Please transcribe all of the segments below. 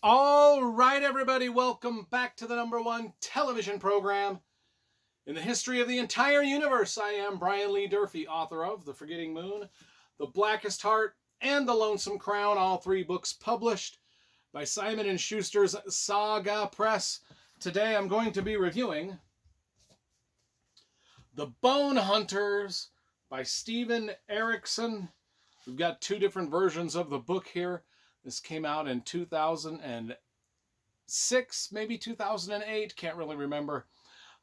All right, everybody, welcome back to the #1 television program in the history of the entire universe. I am Brian Lee Durfee, author of The Forgetting Moon, The Blackest Heart, and The Lonesome Crown, all three books published by Simon & Schuster's Saga Press. Today I'm going to be reviewing The Bonehunters by Steven Erikson. We've got two different versions of the book here. This came out in 2006, maybe 2008, can't really remember.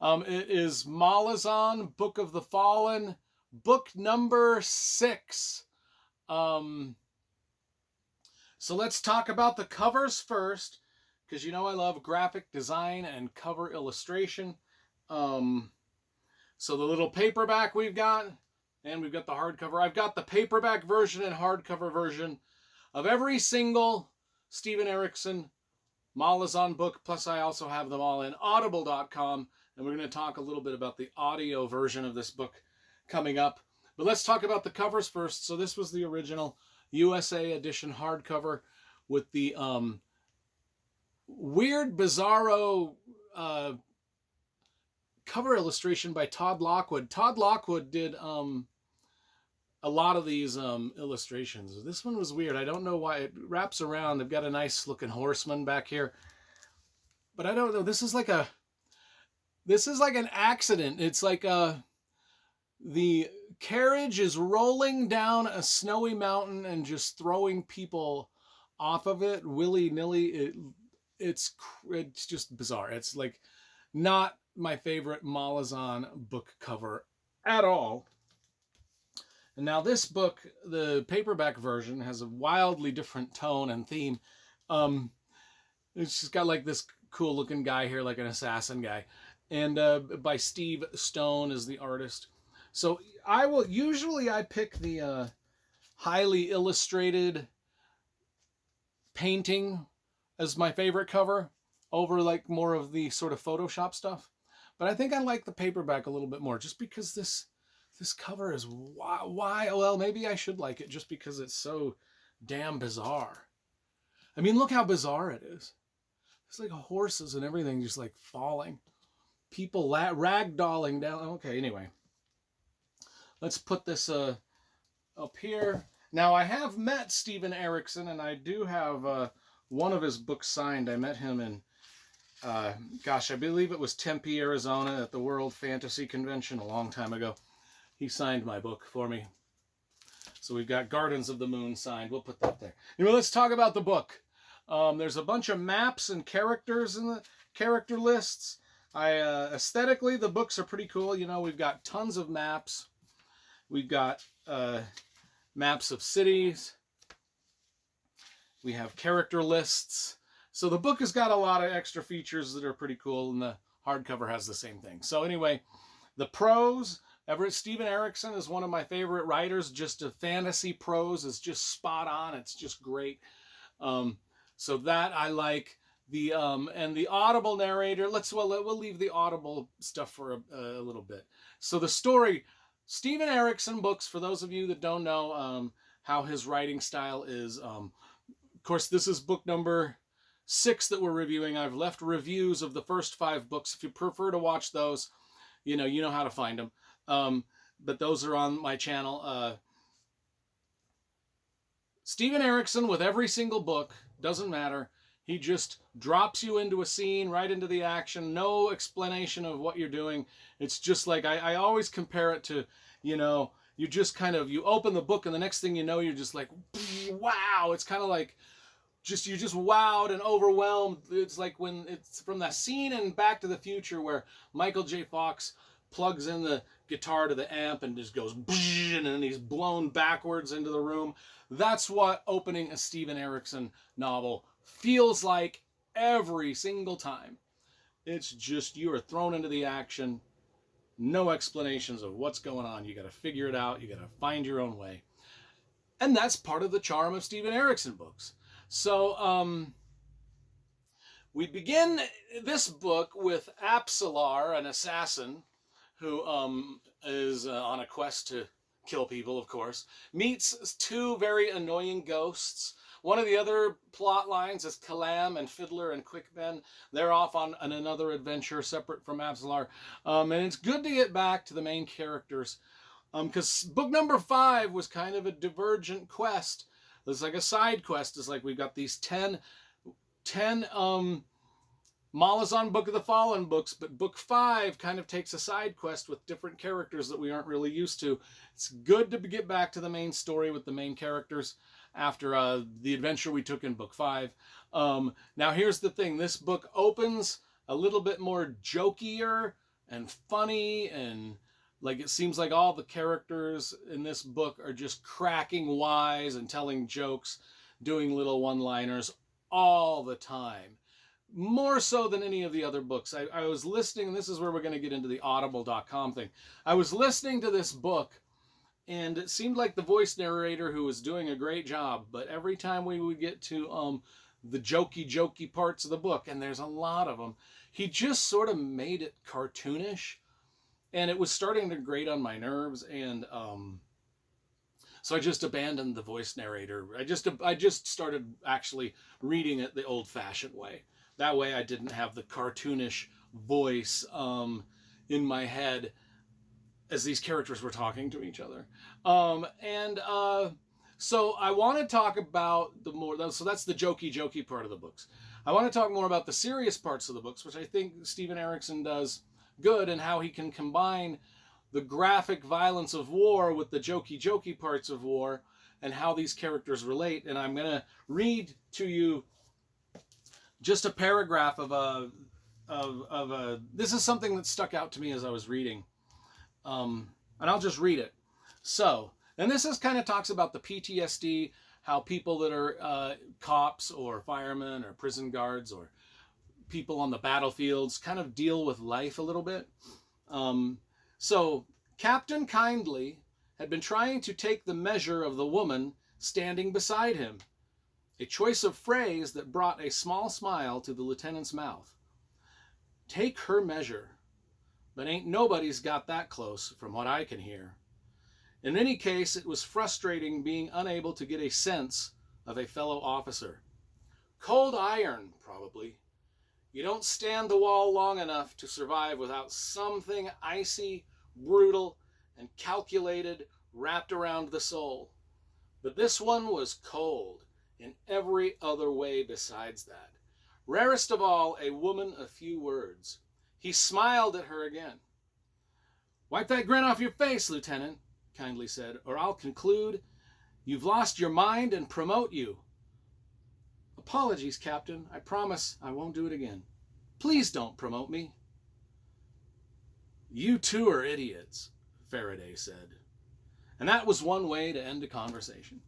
It is Malazan, Book of the Fallen, book number 6. So let's talk about the covers first, because you know I love graphic design and cover illustration. So the little paperback we've got, and we've got the hardcover. I've got the paperback version and hardcover version of every single Steven Erikson Malazan book, plus I also have them all in audible.com, and we're going to talk a little bit about the audio version of this book coming up. But let's talk about the covers first. So this was the original USA edition hardcover with the weird, bizarro cover illustration by Todd Lockwood. Todd Lockwood did a lot of these illustrations. This one was weird. I don't know why. It wraps around. They've got a nice looking horseman back here, but I don't know. This is like an accident. It's like the carriage is rolling down a snowy mountain and just throwing people off of it willy-nilly. It's just bizarre. It's like not my favorite Malazan book cover at all. And now this book, the paperback version, has a wildly different tone and theme. It's just got like this cool looking guy here, like an assassin guy. And by Steve Stone is the artist. So I pick the highly illustrated painting as my favorite cover over like more of the sort of Photoshop stuff. But I think I like the paperback a little bit more just because this cover is why well, maybe I should like it just because it's so damn bizarre. I mean, look how bizarre it is. It's like horses and everything just like falling. People ragdolling down. Okay, anyway. Let's put this up here. Now, I have met Steven Erikson, and I do have one of his books signed. I met him in, I believe it was Tempe, Arizona at the World Fantasy Convention a long time ago. He signed my book for me. So we've got Gardens of the Moon signed. We'll put that there. Anyway, let's talk about the book. There's a bunch of maps and characters in the character lists. Aesthetically, the books are pretty cool. You know, we've got tons of maps. We've got maps of cities. We have character lists. So the book has got a lot of extra features that are pretty cool, and the hardcover has the same thing. So anyway, the prose. Steven Erikson is one of my favorite writers. Just a fantasy prose is just spot on. It's just great. So that I like. And the Audible narrator. We'll leave the Audible stuff for a little bit. So the story, Steven Erikson books. For those of you that don't know how his writing style is, of course, this is book number 6 that we're reviewing. I've left reviews of the first 5 books. If you prefer to watch those, you know how to find them. But those are on my channel. Steven Erikson, with every single book, doesn't matter. He just drops you into a scene, right into the action. No explanation of what you're doing. It's just like, I always compare it to, you just kind of, you open the book and the next thing you know, you're just like, wow. It's kind of like, you're just wowed and overwhelmed. It's like when it's from that scene in Back to the Future where Michael J. Fox plugs in the guitar to the amp and just goes, and then he's blown backwards into the room. That's what opening a Steven Erikson novel feels like every single time. It's just, you are thrown into the action. No explanations of what's going on. You got to figure it out. You got to find your own way. And that's part of the charm of Steven Erikson books. So, we begin this book with Apsalar, an assassin, who is on a quest to kill people, of course, meets 2 very annoying ghosts. One of the other plot lines is Kalam and Fiddler and Quickben. They're off on another adventure separate from Absalar. And it's good to get back to the main characters. Because book number 5 was kind of a divergent quest. It's like a side quest. It's like we've got these 10 Malazan Book of the Fallen books, but book 5 kind of takes a side quest with different characters that we aren't really used to. It's good to get back to the main story with the main characters after the adventure we took in book 5. Now here's the thing. This book opens a little bit more jokier and funny, and like it seems like all the characters in this book are just cracking wise and telling jokes, doing little one-liners all the time. More so than any of the other books. I was listening, and this is where we're going to get into the audible.com thing. I was listening to this book, and it seemed like the voice narrator who was doing a great job, but every time we would get to the jokey parts of the book, and there's a lot of them, he just sort of made it cartoonish, and it was starting to grate on my nerves, and so I just abandoned the voice narrator. I just started actually reading it the old-fashioned way. That way I didn't have the cartoonish voice in my head as these characters were talking to each other. So I want to talk about so that's the jokey part of the books. I want to talk more about the serious parts of the books, which I think Steven Erikson does good, and how he can combine the graphic violence of war with the jokey parts of war, and how these characters relate. And I'm going to read to you just a paragraph of this is something that stuck out to me as I was reading. And I'll just read it. So, and this is kind of talks about the PTSD, how people that are cops or firemen or prison guards or people on the battlefields kind of deal with life a little bit. So, Captain Kindly had been trying to take the measure of the woman standing beside him. A choice of phrase that brought a small smile to the lieutenant's mouth. Take her measure. But ain't nobody's got that close, from what I can hear. In any case, it was frustrating being unable to get a sense of a fellow officer. Cold iron, probably. You don't stand the wall long enough to survive without something icy, brutal, and calculated wrapped around the soul. But this one was cold in every other way besides that. Rarest of all, a woman of few words. He smiled at her again. Wipe that grin off your face, Lieutenant, Kindly said, or I'll conclude you've lost your mind and promote you. Apologies, Captain. I promise I won't do it again. Please don't promote me. You two are idiots, Faraday said. And that was one way to end a conversation.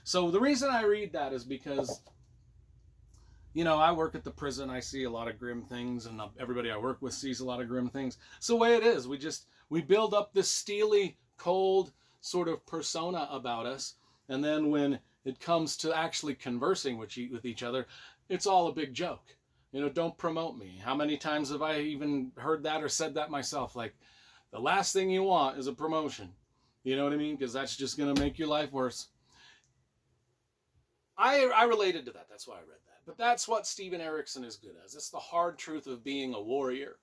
So the reason I read that is because, you know, I work at the prison. I see a lot of grim things, and everybody I work with sees a lot of grim things. It's the way it is. We build up this steely, cold sort of persona about us, and then when it comes to actually conversing with each other, it's all a big joke. You know, don't promote me. How many times have I even heard that or said that myself? Like, the last thing you want is a promotion. You know what I mean? Because that's just going to make your life worse. I related to that. That's why I read that. But that's what Steven Erikson is good as. It's the hard truth of being a warrior.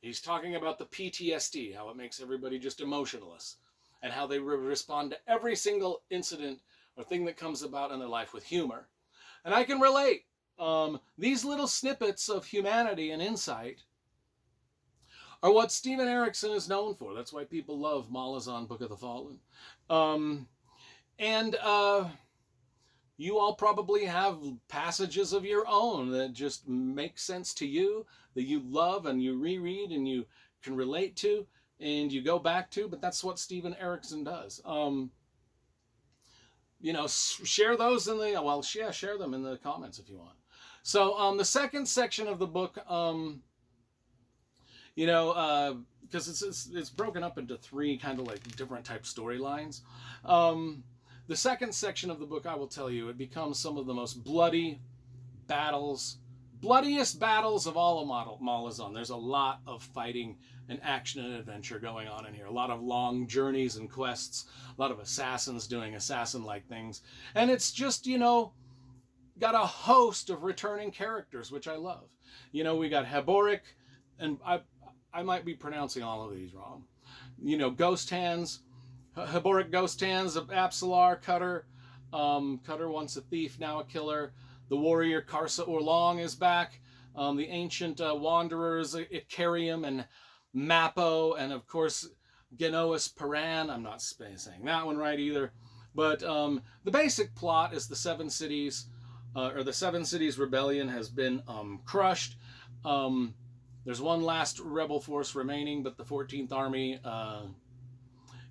He's talking about the PTSD, how it makes everybody just emotionless, and how they respond to every single incident or thing that comes about in their life with humor. And I can relate. These little snippets of humanity and insight are what Steven Erikson is known for. That's why people love Malazan Book of the Fallen. You all probably have passages of your own that just make sense to you, that you love and you reread and you can relate to and you go back to, but that's what Steven Erikson does. You know, share those in the, share them in the comments if you want. So the second section of the book, you know, because it's broken up into 3 kind of like different type storylines. The second section of the book, I will tell you, it becomes some of the most bloodiest battles of all of Malazan. There's a lot of fighting and action and adventure going on in here. A lot of long journeys and quests. A lot of assassins doing assassin-like things. And it's just, you know, got a host of returning characters, which I love. You know, we got Heboric, and I might be pronouncing all of these wrong. You know, Ghost Hands, Heboric Ghost Hands of Apsalar, Cutter. Cutter, once a thief, now a killer. The warrior Karsa Orlong is back. The ancient wanderers, Icarium and Mappo, and of course, Genoas Paran. I'm not saying that one right either. But the basic plot is the Seven Cities, or the Seven Cities Rebellion has been crushed. There's one last rebel force remaining, but the 14th Army,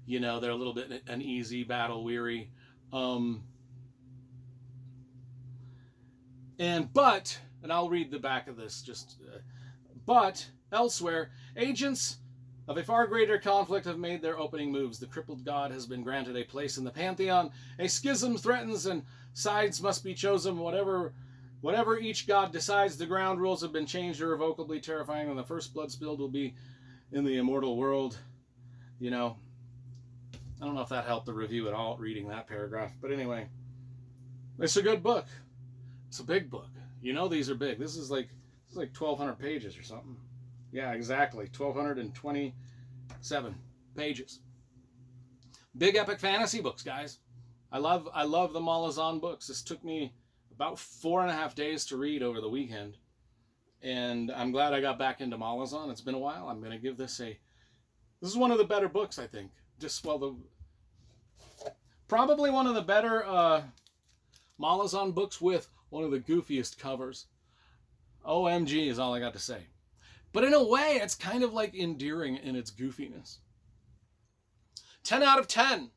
you know, they're a little bit uneasy, battle weary. And I'll read the back of this but elsewhere, agents of a far greater conflict have made their opening moves. The crippled god has been granted a place in the pantheon. A schism threatens and sides must be chosen. Whatever each god decides, the ground rules have been changed irrevocably, terrifying, and the first blood spilled will be in the immortal world. You know, I don't know if that helped the review at all, reading that paragraph. But anyway, it's a good book. It's a big book. You know these are big. This is like 1,200 pages or something. Yeah, exactly. 1,227 pages. Big epic fantasy books, guys. I love the Malazan books. This took me about 4.5 days to read over the weekend. And I'm glad I got back into Malazan. It's been a while. I'm going to give this this is one of the better books, I think. Probably one of the better Malazan books with one of the goofiest covers. OMG is all I got to say. But in a way, it's kind of like endearing in its goofiness. 10 out of 10.